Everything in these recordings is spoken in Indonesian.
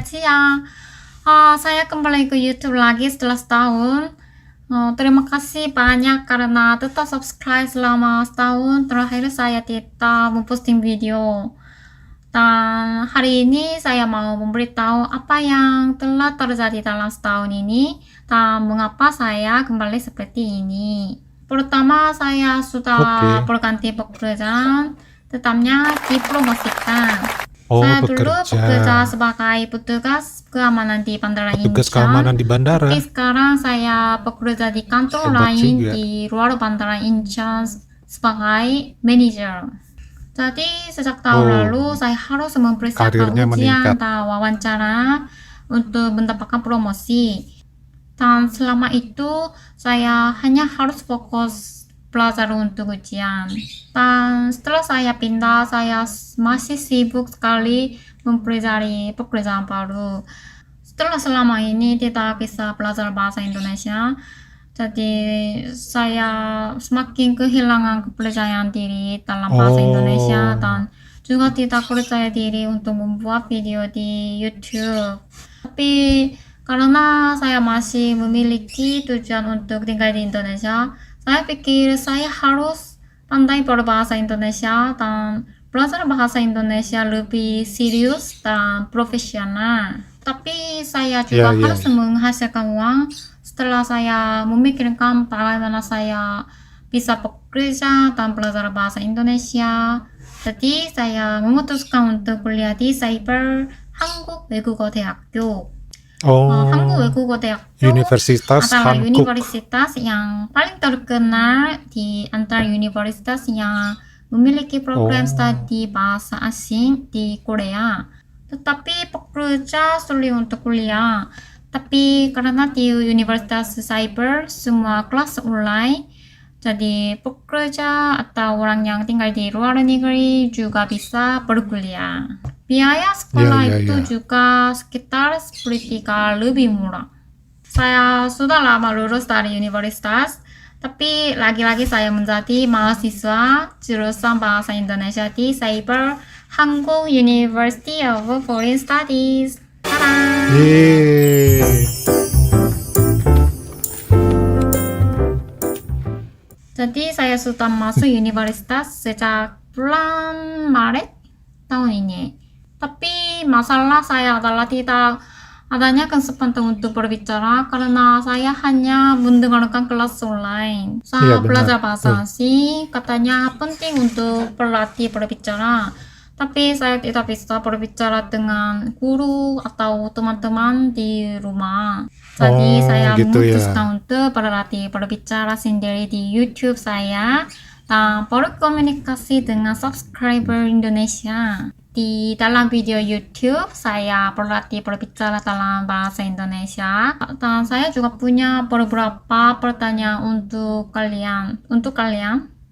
selamat siang. Saya kembali ke YouTube lagi setelah setahun. Terima kasih banyak karena tetap subscribe selama setahun. Terakhir saya tidak memposting video. Dan hari ini saya mau memberitahu apa yang telah terjadi dalam setahun ini dan mengapa saya kembali seperti ini. Pertama, saya sudah Oke. berganti pekerjaan, tetapnya dipromosikan. Oh, Saya dulu bekerja. bekerja sebagai petugas keamanan di Bandara Petugas Incheon, keamanan di bandara. tapi sekarang saya bekerja di kantor Hebat lain juga. di luar Bandara Incheon sebagai manajer. Jadi sejak tahun Oh, lalu saya harus mempersiapkan karirnya ujian meningkat. dan wawancara untuk mendapatkan promosi. Dan selama itu saya hanya harus fokus belajar untuk ujian. Dan setelah saya pindah, saya masih sibuk sekali mempelajari pekerjaan baru. Setelah selama ini tidak bisa belajar bahasa Indonesia, jadi saya semakin kehilangan kepercayaan diri dalam bahasa Indonesia Oh, dan juga tidak percaya diri untuk membuat video di YouTube. Tapi karena saya masih memiliki tujuan untuk tinggal di Indonesia, saya pikir saya harus pandai berbahasa Indonesia dan belajar bahasa Indonesia lebih serius dan profesional. Tapi saya ya, juga ya, harus ya. menghasilkan uang setelah saya memikirkan bagaimana saya bisa bekerja dan belajar bahasa Indonesia. Jadi saya memutuskan untuk kuliah di Cyber 한국외국어대학교. 한국 Oh, 외국어대학교 Universitas adalah Hankuk. universitas yang paling terkenal di antara universitas yang memiliki program Oh, studi bahasa asing di Korea. Tetapi pekerja sulit untuk kuliah. Tapi karena di Universitas Cyber semua kelas online, jadi pekerja atau orang yang tinggal di luar negeri juga bisa berkuliah. Biaya ya, sekolah ya, itu ya. juga sekitar sepertiga lebih murah. Saya sudah lama lulus dari universitas, tapi lagi-lagi saya menjadi mahasiswa jurusan Bahasa Indonesia di Cyber Hankook University of Foreign Studies. Tada! Yeay. Jadi saya sudah masuk universitas sejak bulan Maret tahun ini. Tapi masalah saya adalah tidak adanya kesempatan untuk berbicara karena saya hanya mendengarkan kelas online. Iya, Saya benar. belajar bahasa asing, katanya penting untuk berlatih berbicara. Tapi saya tidak bisa berbicara dengan guru atau teman-teman di rumah. Jadi Oh, saya gitu ya. memutuskan untuk berlatih berbicara sendiri di YouTube saya dan berkomunikasi dengan subscriber Indonesia. Di dalam video YouTube, saya berlatih berbicara dalam bahasa Indonesia. Dan saya juga punya beberapa pertanyaan untuk kalian.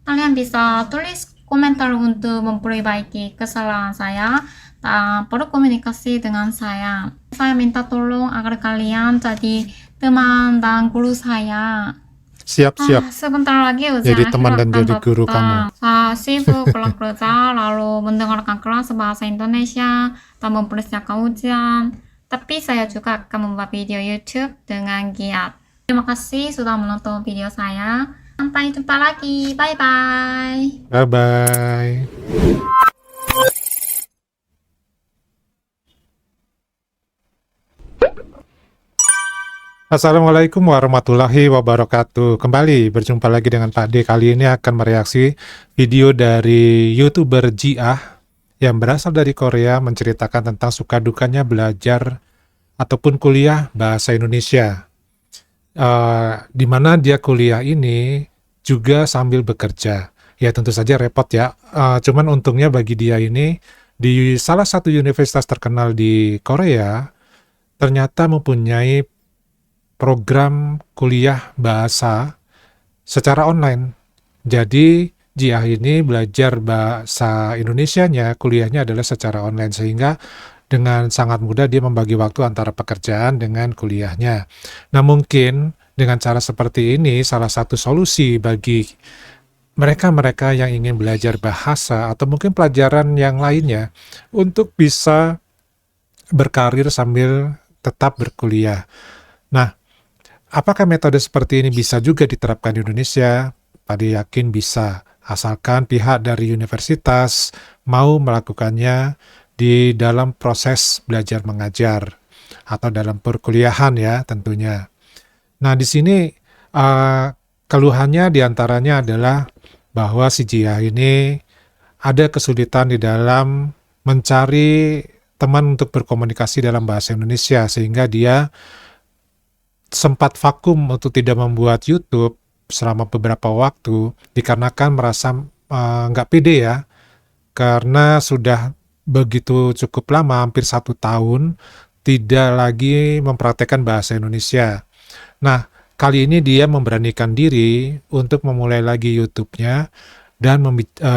Kalian bisa tulis komentar untuk memperbaiki kesalahan saya dan berkomunikasi dengan saya. Saya minta tolong agar kalian jadi teman dan guru saya. Siap-siap. Sebentar lagi Jadi ujian teman akhir dan akan jadi guru kamu. datang. Saya sibuk pulang kerja, lalu mendengarkan kelas bahasa Indonesia dan mempersiapkan ujian. Tapi saya juga akan membuat video YouTube dengan giat. Terima kasih sudah menonton video saya. Sampai jumpa lagi. Bye-bye. Bye-bye. Assalamualaikum warahmatullahi wabarakatuh. Kembali berjumpa lagi dengan Pak D. Kali ini akan mereaksi video dari YouTuber Jiah yang berasal dari Korea menceritakan tentang suka dukanya belajar ataupun kuliah bahasa Indonesia. Di mana dia kuliah ini juga sambil bekerja. Ya tentu saja repot ya. Cuman untungnya bagi dia ini di salah satu universitas terkenal di Korea ternyata mempunyai program kuliah bahasa secara online. Jadi Jiah ini belajar bahasa Indonesianya, kuliahnya adalah secara online sehingga dengan sangat mudah dia membagi waktu antara pekerjaan dengan kuliahnya. Nah, mungkin dengan cara seperti ini salah satu solusi bagi mereka-mereka yang ingin belajar bahasa atau mungkin pelajaran yang lainnya untuk bisa berkarir sambil tetap berkuliah. Nah, apakah metode seperti ini bisa juga diterapkan di Indonesia? Pade yakin bisa, asalkan pihak dari universitas mau melakukannya di dalam proses belajar mengajar atau dalam perkuliahan ya tentunya. Nah, di sini keluhannya diantaranya adalah bahwa si Jia ini ada kesulitan di dalam mencari teman untuk berkomunikasi dalam bahasa Indonesia, sehingga dia sempat vakum untuk tidak membuat YouTube selama beberapa waktu dikarenakan merasa nggak pede ya, karena sudah begitu cukup lama, hampir 1 tahun, tidak lagi mempraktekkan bahasa Indonesia. Nah, kali ini dia memberanikan diri untuk memulai lagi YouTube-nya dan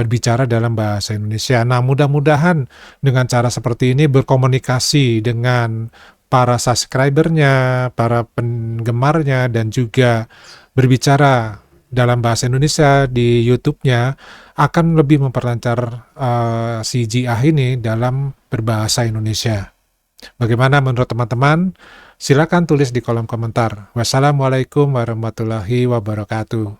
bicara dalam bahasa Indonesia. Nah, mudah-mudahan dengan cara seperti ini berkomunikasi dengan para subscriber-nya, para penggemarnya, dan juga berbicara dalam bahasa Indonesia di YouTube-nya akan lebih memperlancar si Jiah ini dalam berbahasa Indonesia. Bagaimana menurut teman-teman? Silakan tulis di kolom komentar. Wassalamualaikum warahmatullahi wabarakatuh.